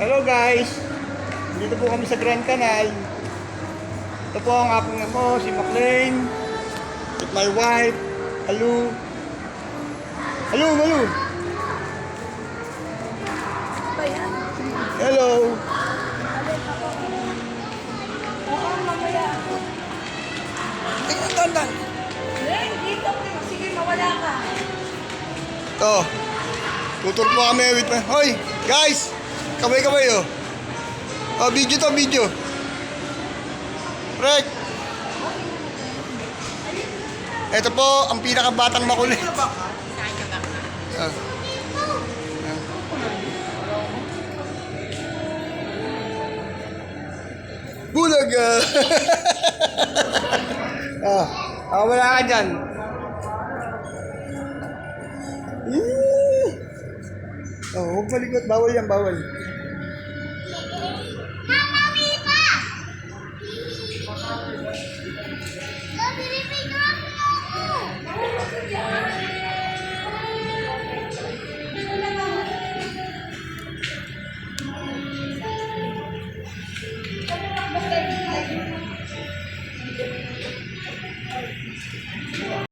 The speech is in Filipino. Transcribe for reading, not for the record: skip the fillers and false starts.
Hello guys! Dito po kami sa Grand Canal. Ito po ang apong ako, si McLean. With my wife, Malu. Malu, Malu! Ba yan? Hello! Oo, mamaya. Tingnan, tandan! Dito. Sige, mawala ka. Ito. Tutur po kami with my... Hoy! Guys! Kamay-kamay oh! Oh, video to, video! Rek! Ito po, ang pinakabatang makulit. Ah. Bulaga! Wala ka dyan. Oh, huwag malikot. Bawal yan, bawal.